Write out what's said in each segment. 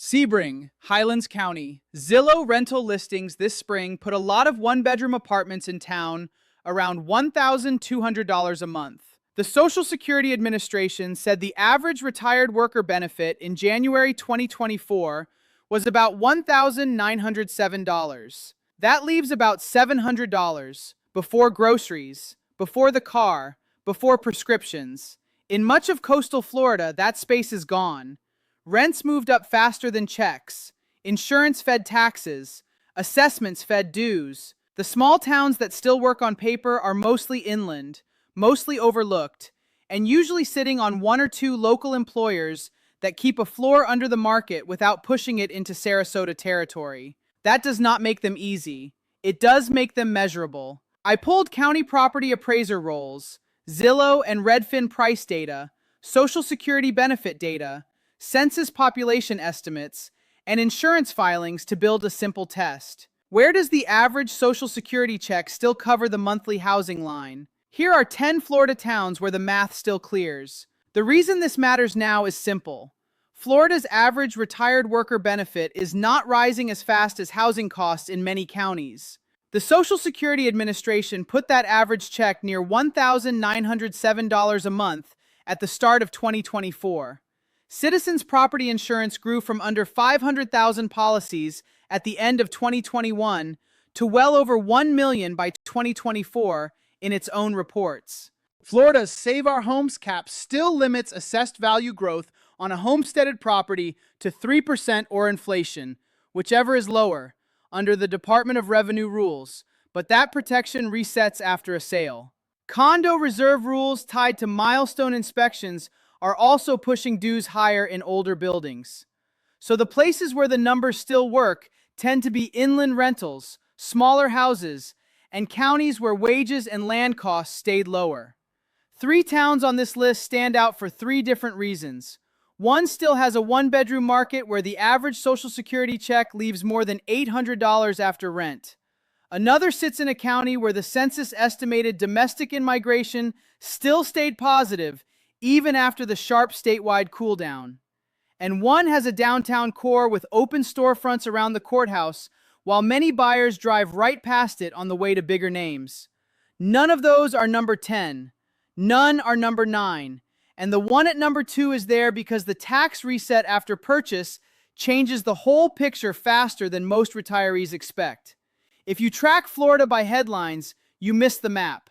Sebring, Highlands County. Zillow rental listings this spring put a lot of one-bedroom apartments in town around $1,200 a month. The Social Security Administration said the average retired worker benefit in January 2024 was about $1,907. That leaves about $700 before groceries, before the car, before prescriptions. In much of coastal Florida, that space is gone. Rents moved up faster than checks. Insurance fed taxes. Assessments fed dues. The small towns that still work on paper are mostly inland, mostly overlooked, and usually sitting on one or two local employers that keep a floor under the market without pushing it into Sarasota territory. That does not make them easy. It does make them measurable. I pulled county property appraiser rolls, Zillow and Redfin price data, Social Security benefit data, Census population estimates, and insurance filings to build a simple test. Where does the average Social Security check still cover the monthly housing line? Here are 10 Florida towns where the math still clears. The reason this matters now is simple. Florida's average retired worker benefit is not rising as fast as housing costs in many counties. The Social Security Administration put that average check near $1,907 a month at the start of 2024. Citizens' property insurance grew from under 500,000 policies at the end of 2021 to well over 1 million by 2024 in its own reports. Florida's Save Our Homes cap still limits assessed value growth on a homesteaded property to 3% or inflation, whichever is lower, under the Department of Revenue rules, but that protection resets after a sale. Condo reserve rules tied to milestone inspections are also pushing dues higher in older buildings. So the places where the numbers still work tend to be inland rentals, smaller houses, and counties where wages and land costs stayed lower. 3 towns on this list stand out for 3 different reasons. One still has a one-bedroom market where the average Social Security check leaves more than $800 after rent. Another sits in a county where the census estimated domestic in-migration still stayed positive even after the sharp statewide cooldown. And one has a downtown core with open storefronts around the courthouse, while many buyers drive right past it on the way to bigger names. None of those are number 10. None are number 9. And the one at number 2 is there because the tax reset after purchase changes the whole picture faster than most retirees expect. If you track Florida by headlines, you miss the map.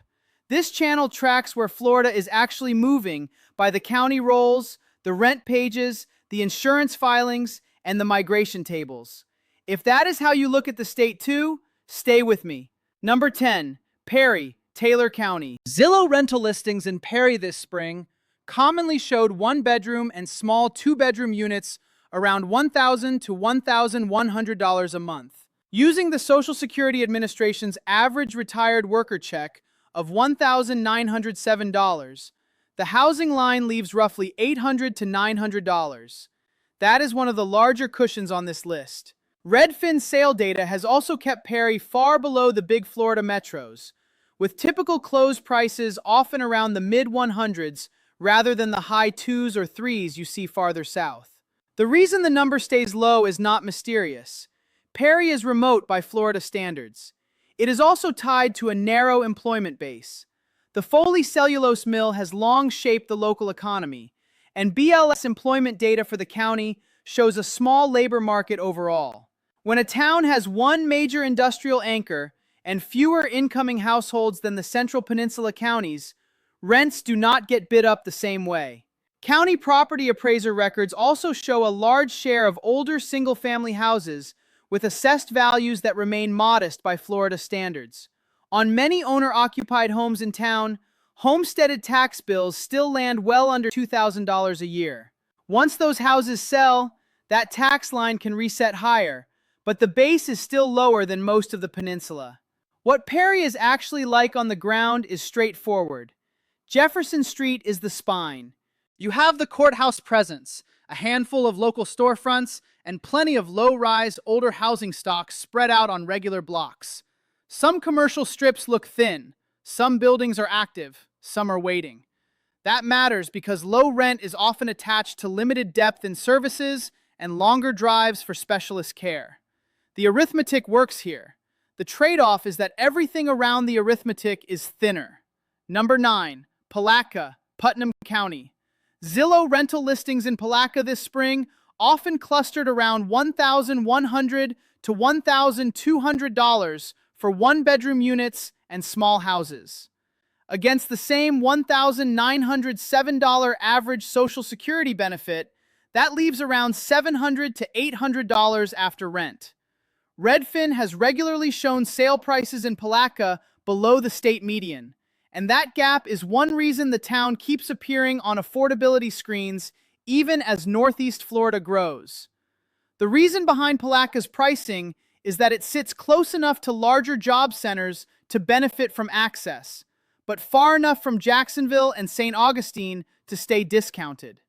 This channel tracks where Florida is actually moving by the county rolls, the rent pages, the insurance filings, and the migration tables. If that is how you look at the state too, stay with me. Number 10, Perry, Taylor County. Zillow rental listings in Perry this spring commonly showed one-bedroom and small two-bedroom units around $1,000 to $1,100 a month. Using the Social Security Administration's average retired worker check of $1,907, the housing line leaves roughly $800 to $900. That is one of the larger cushions on this list. Redfin sale data has also kept Perry far below the big Florida metros, with typical closed prices often around the mid-100s rather than the high 2s or 3s you see farther south. The reason the number stays low is not mysterious. Perry is remote by Florida standards. It is also tied to a narrow employment base. The Foley cellulose mill has long shaped the local economy, and BLS employment data for the county shows a small labor market overall. When a town has one major industrial anchor and fewer incoming households than the Central Peninsula counties, rents do not get bid up the same way. County property appraiser records also show a large share of older single-family houses with assessed values that remain modest by Florida standards. On many owner-occupied homes in town, homesteaded tax bills still land well under $2,000 a year. Once those houses sell, that tax line can reset higher, but the base is still lower than most of the peninsula. What Perry is actually like on the ground is straightforward. Jefferson Street is the spine. You have the courthouse presence, a handful of local storefronts, and plenty of low-rise, older housing stock spread out on regular blocks. Some commercial strips look thin, some buildings are active, some are waiting. That matters because low rent is often attached to limited depth in services and longer drives for specialist care. The arithmetic works here. The trade-off is that everything around the arithmetic is thinner. Number 9, Palatka, Putnam County. Zillow rental listings in Palatka this spring often clustered around $1,100 to $1,200 for one-bedroom units and small houses. Against the same $1,907 average Social Security benefit, that leaves around $700 to $800 after rent. Redfin has regularly shown sale prices in Palatka below the state median, and that gap is one reason the town keeps appearing on affordability screens even as Northeast Florida grows. The reason behind Palatka's pricing is that it sits close enough to larger job centers to benefit from access, but far enough from Jacksonville and St. Augustine to stay discounted.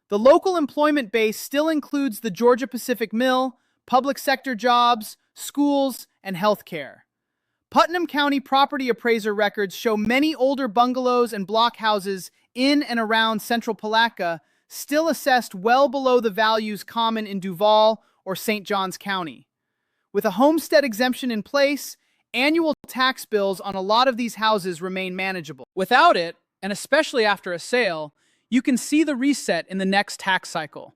The local employment base still includes the Georgia-Pacific Mill, public sector jobs, schools, and healthcare. Putnam County property appraiser records show many older bungalows and block houses in and around central Palatka still assessed well below the values common in Duval or St. Johns County. With a homestead exemption in place, annual tax bills on a lot of these houses remain manageable. Without it, and especially after a sale, you can see the reset in the next tax cycle.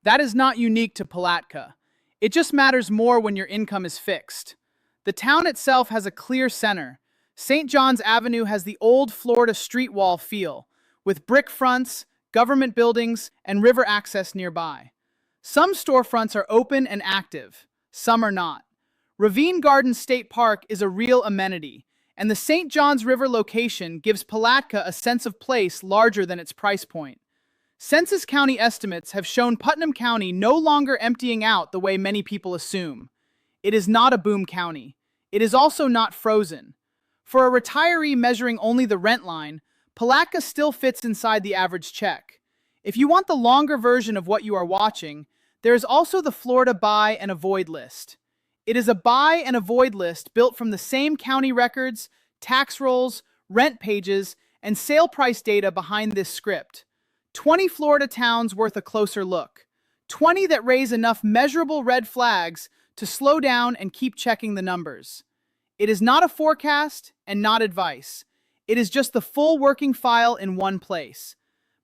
That is not unique to Palatka. It just matters more when your income is fixed. The town itself has a clear center. St. John's Avenue has the old Florida street wall feel, with brick fronts, government buildings, and river access nearby. Some storefronts are open and active, some are not. Ravine Gardens State Park is a real amenity, and the St. Johns River location gives Palatka a sense of place larger than its price point. Census County estimates have shown Putnam County no longer emptying out the way many people assume. It is not a boom county. It is also not frozen. For a retiree measuring only the rent line, Palatka still fits inside the average check. If you want the longer version of what you are watching, there is also the Florida buy and avoid list. It is a buy and avoid list built from the same county records, tax rolls, rent pages, and sale price data behind this script. 20 Florida towns worth a closer look. 20 that raise enough measurable red flags to slow down and keep checking the numbers. It is not a forecast and not advice. It is just the full working file in one place.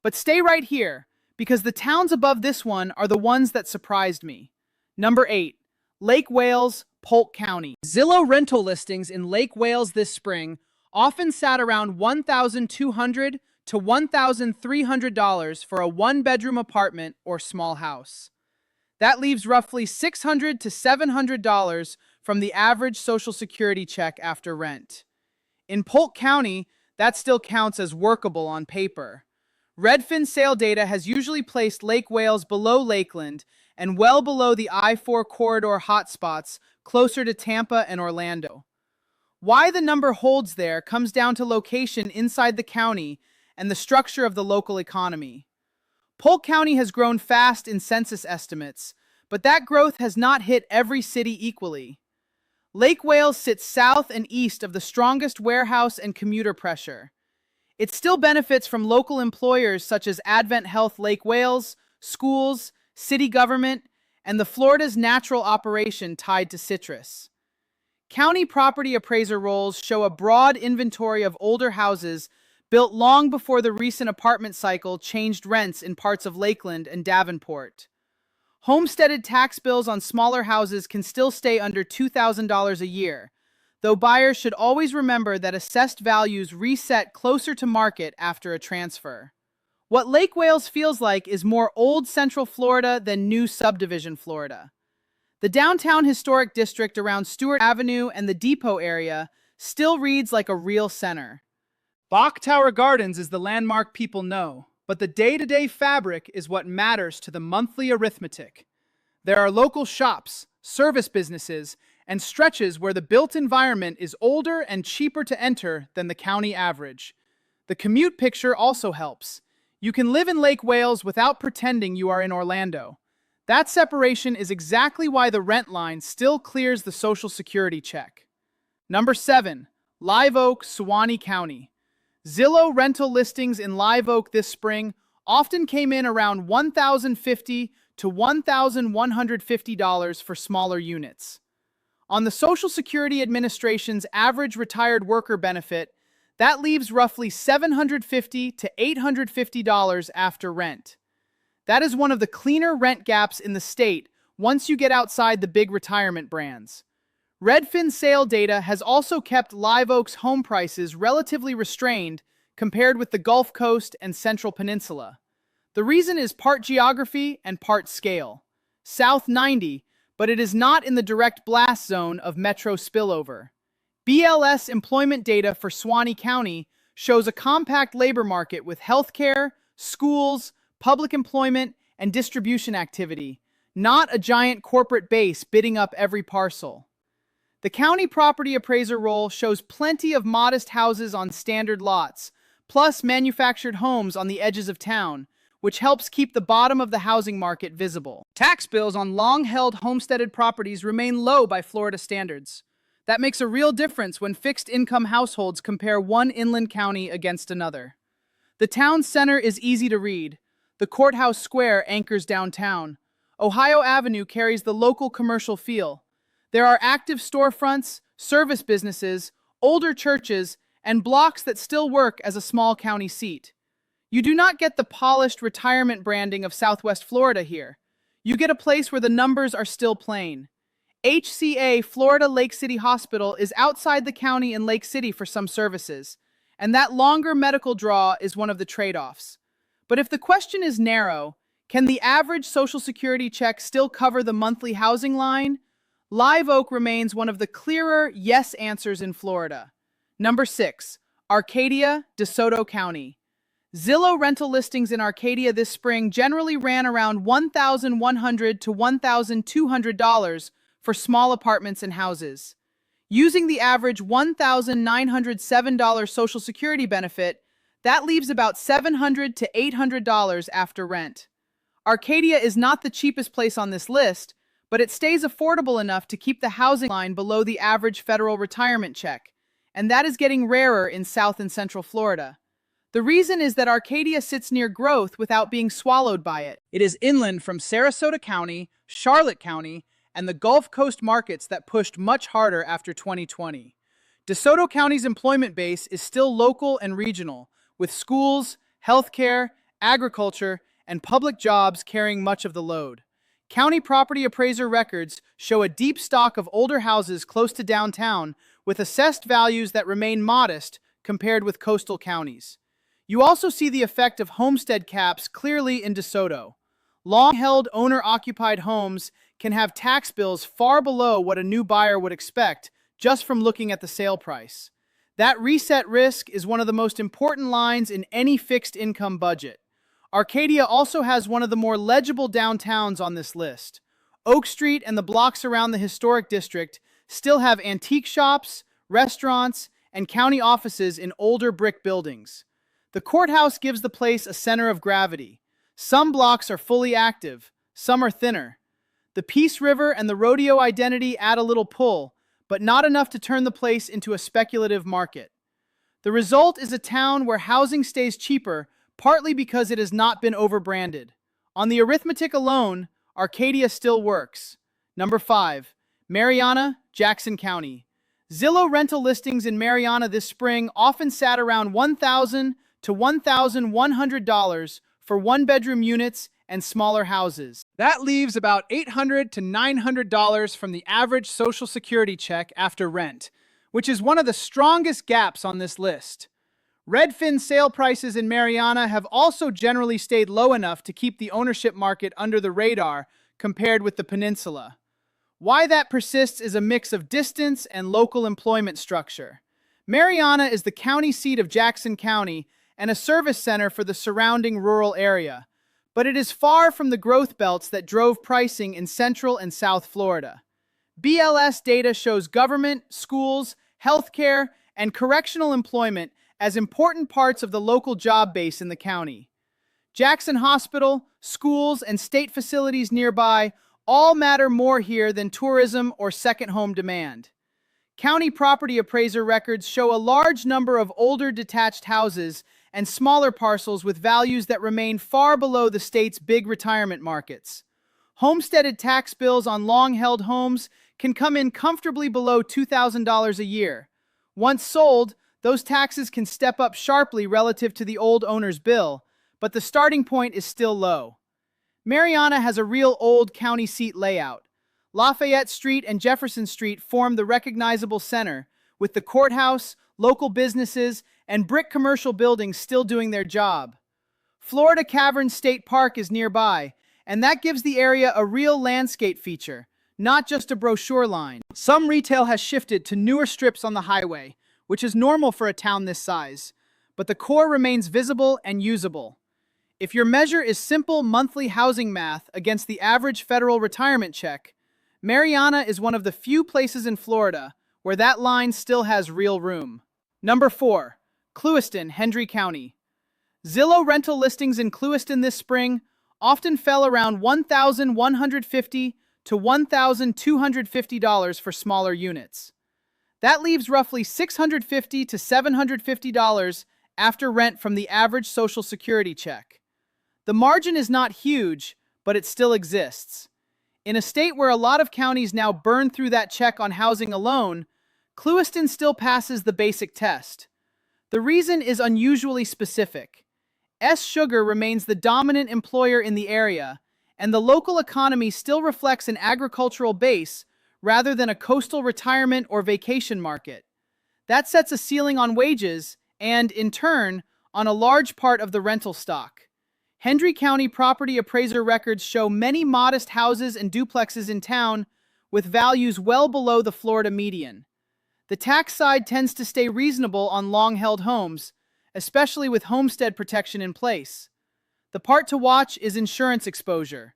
But stay right here, because the towns above this one are the ones that surprised me. Number 8, Lake Wales, Polk County. Zillow rental listings in Lake Wales this spring often sat around $1,200 to $1,300 for a one-bedroom apartment or small house. That leaves roughly $600 to $700 from the average Social Security check after rent. In Polk County, that still counts as workable on paper. Redfin sale data has usually placed Lake Wales below Lakeland and well below the I-4 corridor hotspots closer to Tampa and Orlando. Why the number holds there comes down to location inside the county and the structure of the local economy. Polk County has grown fast in census estimates, but that growth has not hit every city equally. Lake Wales sits south and east of the strongest warehouse and commuter pressure. It still benefits from local employers such as Advent Health Lake Wales, schools, city government, and the Florida's natural operation tied to citrus. County property appraiser rolls show a broad inventory of older houses built long before the recent apartment cycle changed rents in parts of Lakeland and Davenport. Homesteaded tax bills on smaller houses can still stay under $2,000 a year, though buyers should always remember that assessed values reset closer to market after a transfer. What Lake Wales feels like is more old Central Florida than new subdivision Florida. The downtown historic district around Stewart Avenue and the Depot area still reads like a real center. Bach Tower Gardens is the landmark people know, but the day-to-day fabric is what matters to the monthly arithmetic. There are local shops, service businesses, and stretches where the built environment is older and cheaper to enter than the county average. The commute picture also helps. You can live in Lake Wales without pretending you are in Orlando. That separation is exactly why the rent line still clears the Social Security check. Number 7, Live Oak, Suwannee County. Zillow rental listings in Live Oak this spring often came in around $1,050 to $1,150 for smaller units. On the Social Security Administration's average retired worker benefit, that leaves roughly $750 to $850 after rent. That is one of the cleaner rent gaps in the state once you get outside the big retirement brands. Redfin sale data has also kept Live Oak's home prices relatively restrained compared with the Gulf Coast and Central Peninsula. The reason is part geography and part scale. South 90, but it is not in the direct blast zone of metro spillover. BLS employment data for Suwannee County shows a compact labor market with healthcare, schools, public employment, and distribution activity, not a giant corporate base bidding up every parcel. The county property appraiser roll shows plenty of modest houses on standard lots, plus manufactured homes on the edges of town, which helps keep the bottom of the housing market visible. Tax bills on long-held homesteaded properties remain low by Florida standards. That makes a real difference when fixed-income households compare one inland county against another. The town center is easy to read. The courthouse square anchors downtown. Ohio Avenue carries the local commercial feel. There are active storefronts, service businesses, older churches, and blocks that still work as a small county seat. You do not get the polished retirement branding of Southwest Florida here. You get a place where the numbers are still plain. HCA Florida Lake City Hospital is outside the county in Lake City for some services, and that longer medical draw is one of the trade-offs. But if the question is narrow, can the average Social Security check still cover the monthly housing line? Live Oak remains one of the clearer yes answers in Florida. Number 6, Arcadia, DeSoto County. Zillow rental listings in Arcadia this spring generally ran around $1,100 to $1,200 for small apartments and houses. Using the average $1,907 Social Security benefit, that leaves about $700 to $800 after rent. Arcadia is not the cheapest place on this list, but it stays affordable enough to keep the housing line below the average federal retirement check, and that is getting rarer in South and Central Florida. The reason is that Arcadia sits near growth without being swallowed by it. It is inland from Sarasota County, Charlotte County, and the Gulf Coast markets that pushed much harder after 2020. DeSoto County's employment base is still local and regional, with schools, healthcare, agriculture, and public jobs carrying much of the load. County property appraiser records show a deep stock of older houses close to downtown with assessed values that remain modest compared with coastal counties. You also see the effect of homestead caps clearly in DeSoto. Long-held owner-occupied homes can have tax bills far below what a new buyer would expect just from looking at the sale price. That reset risk is one of the most important lines in any fixed income budget. Arcadia also has one of the more legible downtowns on this list. Oak Street and the blocks around the historic district still have antique shops, restaurants, and county offices in older brick buildings. The courthouse gives the place a center of gravity. Some blocks are fully active, some are thinner. The Peace River and the rodeo identity add a little pull, but not enough to turn the place into a speculative market. The result is a town where housing stays cheaper, partly because it has not been overbranded. On the arithmetic alone, Arcadia still works. Number 5, Marianna, Jackson County. Zillow rental listings in Marianna this spring often sat around $1,000 to $1,100 for one-bedroom units and smaller houses. That leaves about $800 to $900 from the average Social Security check after rent, which is one of the strongest gaps on this list. Redfin sale prices in Marianna have also generally stayed low enough to keep the ownership market under the radar compared with the peninsula. Why that persists is a mix of distance and local employment structure. Marianna is the county seat of Jackson County and a service center for the surrounding rural area, but it is far from the growth belts that drove pricing in Central and South Florida. BLS data shows government, schools, healthcare, and correctional employment as important parts of the local job base in the county. Jackson Hospital, schools, and state facilities nearby all matter more here than tourism or second home demand. County property appraiser records show a large number of older detached houses and smaller parcels with values that remain far below the state's big retirement markets. Homesteaded tax bills on long-held homes can come in comfortably below $2,000 a year. Once sold, those taxes can step up sharply relative to the old owner's bill, but the starting point is still low. Marianna has a real old county seat layout. Lafayette Street and Jefferson Street form the recognizable center, with the courthouse, local businesses, and brick commercial buildings still doing their job. Florida Caverns State Park is nearby, and that gives the area a real landscape feature, not just a brochure line. Some retail has shifted to newer strips on the highway, which is normal for a town this size, but the core remains visible and usable. If your measure is simple monthly housing math against the average federal retirement check, Marianna is one of the few places in Florida where that line still has real room. Number 4. Clewiston, Hendry County. Zillow rental listings in Clewiston this spring often fell around $1,150 to $1,250 for smaller units. That leaves roughly $650 to $750 after rent from the average Social Security check. The margin is not huge, but it still exists. In a state where a lot of counties now burn through that check on housing alone, Clewiston still passes the basic test. The reason is unusually specific. Sugar remains the dominant employer in the area, and the local economy still reflects an agricultural base rather than a coastal retirement or vacation market. That sets a ceiling on wages and, in turn, on a large part of the rental stock. Hendry County property appraiser records show many modest houses and duplexes in town with values well below the Florida median. The tax side tends to stay reasonable on long-held homes, especially with homestead protection in place. The part to watch is insurance exposure.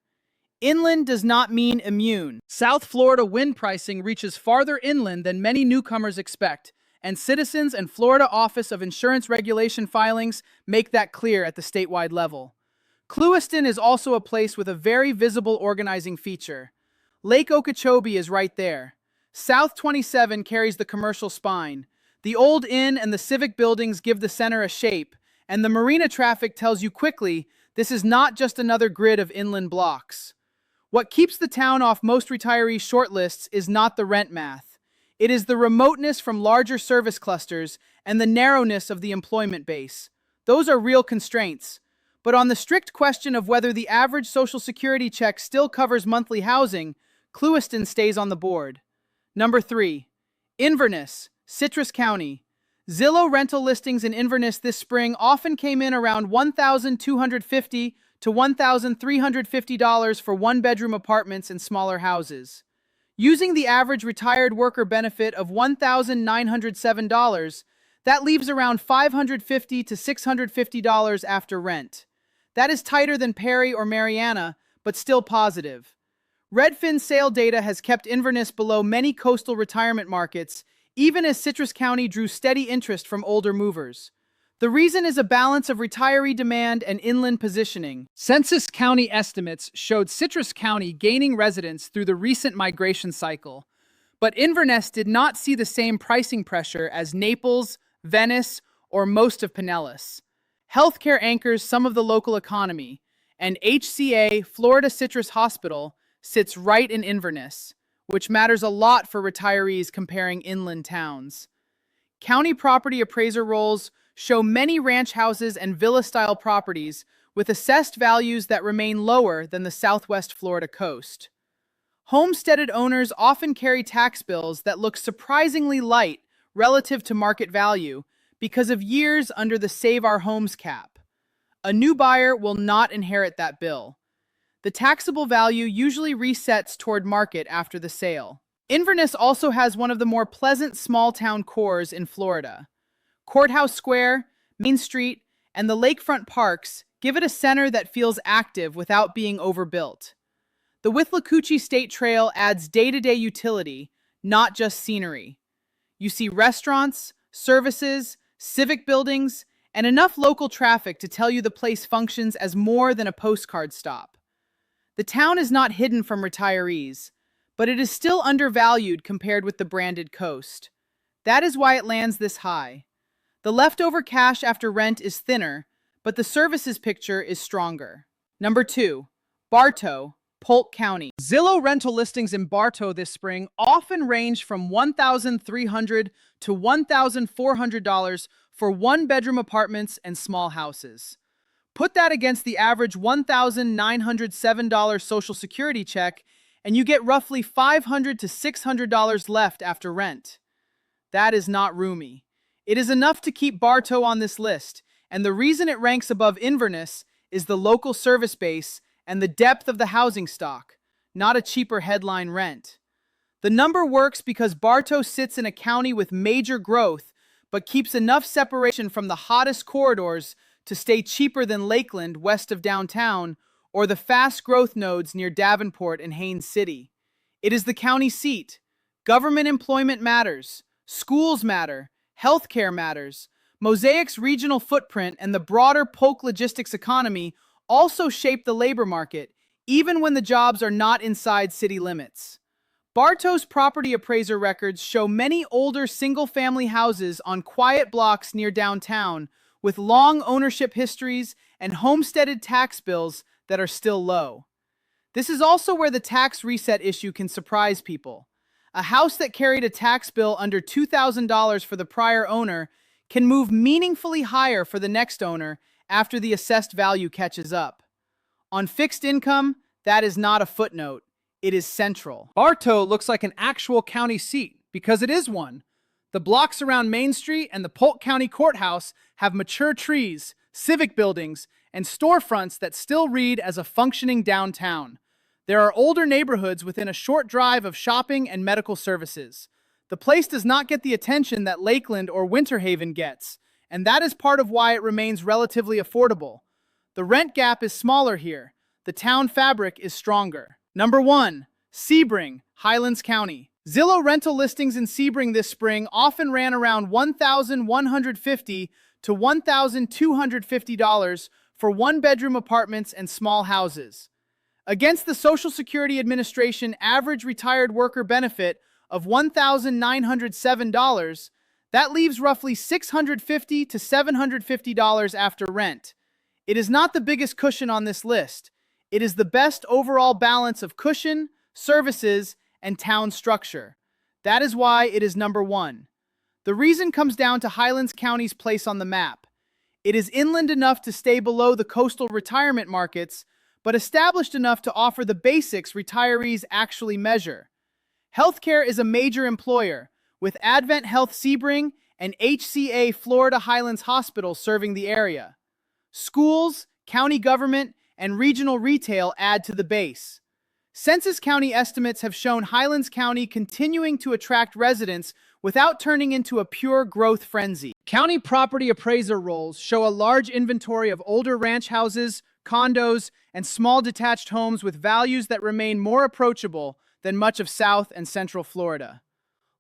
Inland does not mean immune. South Florida wind pricing reaches farther inland than many newcomers expect, and Citizens and Florida Office of Insurance Regulation filings make that clear at the statewide level. Clewiston is also a place with a very visible organizing feature. Lake Okeechobee is right there. South 27 carries the commercial spine. The old inn and the civic buildings give the center a shape, and the marina traffic tells you quickly this is not just another grid of inland blocks. What keeps the town off most retiree shortlists is not the rent math. It is the remoteness from larger service clusters and the narrowness of the employment base. Those are real constraints. But on the strict question of whether the average Social Security check still covers monthly housing, Clewiston stays on the board. Number 3. Inverness, Citrus County. Zillow rental listings in Inverness this spring often came in around $1,250 to $1,350 for one-bedroom apartments and smaller houses. Using the average retired worker benefit of $1,907, that leaves around $550 to $650 after rent. That is tighter than Perry or Marianna, but still positive. Redfin sale data has kept Inverness below many coastal retirement markets, even as Citrus County drew steady interest from older movers. The reason is a balance of retiree demand and inland positioning. Census County estimates showed Citrus County gaining residents through the recent migration cycle, but Inverness did not see the same pricing pressure as Naples, Venice, or most of Pinellas. Healthcare anchors some of the local economy, and HCA, Florida Citrus Hospital, sits right in Inverness, which matters a lot for retirees comparing inland towns. County property appraiser rolls show many ranch houses and villa-style properties with assessed values that remain lower than the Southwest Florida coast. Homesteaded owners often carry tax bills that look surprisingly light relative to market value because of years under the Save Our Homes cap. A new buyer will not inherit that bill. The taxable value usually resets toward market after the sale. Inverness also has one of the more pleasant small-town cores in Florida. Courthouse Square, Main Street, and the lakefront parks give it a center that feels active without being overbuilt. The Withlacoochee State Trail adds day-to-day utility, not just scenery. You see restaurants, services, civic buildings, and enough local traffic to tell you the place functions as more than a postcard stop. The town is not hidden from retirees, but it is still undervalued compared with the branded coast. That is why it lands this high. The leftover cash after rent is thinner, but the services picture is stronger. Number 2. Bartow, Polk County. Zillow rental listings in Bartow this spring often range from $1,300 to $1,400 for one-bedroom apartments and small houses. Put that against the average $1,907 Social Security check, and you get roughly $500 to $600 left after rent. That is not roomy. It is enough to keep Bartow on this list, and the reason it ranks above Inverness is the local service base and the depth of the housing stock, not a cheaper headline rent. The number works because Bartow sits in a county with major growth, but keeps enough separation from the hottest corridors to stay cheaper than Lakeland west of downtown or the fast growth nodes near Davenport and Haines City. It is the county seat. Government employment matters. Schools matter. Healthcare matters. Mosaic's regional footprint and the broader Polk logistics economy also shape the labor market, even when the jobs are not inside city limits. Bartow's property appraiser records show many older single-family houses on quiet blocks near downtown with long ownership histories and homesteaded tax bills that are still low. This is also where the tax reset issue can surprise people. A house that carried a tax bill under $2,000 for the prior owner can move meaningfully higher for the next owner after the assessed value catches up. On fixed income, that is not a footnote. It is central. Bartow looks like an actual county seat because it is one. The blocks around Main Street and the Polk County Courthouse have mature trees, civic buildings, and storefronts that still read as a functioning downtown. There are older neighborhoods within a short drive of shopping and medical services. The place does not get the attention that Lakeland or Winter Haven gets, and that is part of why it remains relatively affordable. The rent gap is smaller here. The town fabric is stronger. Number 1. Sebring, Highlands County. Zillow rental listings in Sebring this spring often ran around $1,150 to $1,250 for one-bedroom apartments and small houses. Against the Social Security Administration average retired worker benefit of $1,907, that leaves roughly $650 to $750 after rent. It is not the biggest cushion on this list. It is the best overall balance of cushion, services, and town structure. That is why it is number 1. The reason comes down to Highlands County's place on the map. It is inland enough to stay below the coastal retirement markets, but established enough to offer the basics retirees actually measure. Healthcare is a major employer, with Advent Health Sebring and HCA Florida Highlands Hospital serving the area. Schools, county government, and regional retail add to the base. Census County estimates have shown Highlands County continuing to attract residents without turning into a pure growth frenzy. County property appraiser rolls show a large inventory of older ranch houses, condos, and small detached homes with values that remain more approachable than much of South and Central Florida.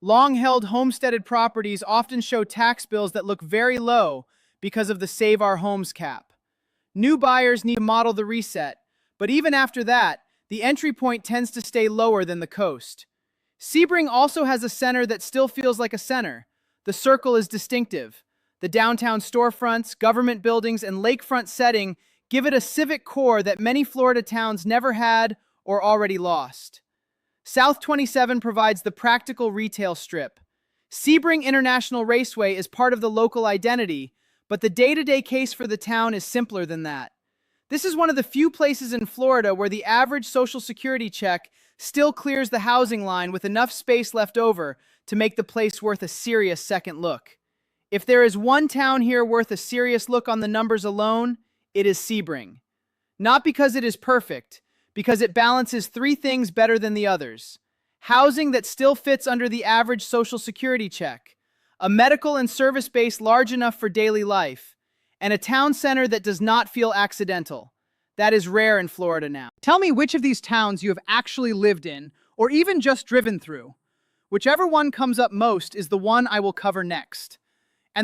Long-held homesteaded properties often show tax bills that look very low because of the Save Our Homes cap. New buyers need to model the reset, but even after that, the entry point tends to stay lower than the coast. Sebring also has a center that still feels like a center. The circle is distinctive. The downtown storefronts, government buildings, and lakefront setting give it a civic core that many Florida towns never had or already lost. South 27 provides the practical retail strip. Sebring International Raceway is part of the local identity, but the day-to-day case for the town is simpler than that. This is one of the few places in Florida where the average Social Security check still clears the housing line with enough space left over to make the place worth a serious second look. If there is one town here worth a serious look on the numbers alone, it is Sebring. Not because it is perfect, because it balances 3 things better than the others. Housing that still fits under the average Social Security check, a medical and service base large enough for daily life, and a town center that does not feel accidental. That is rare in Florida now. Tell me which of these towns you have actually lived in, or even just driven through. Whichever one comes up most is the one I will cover next.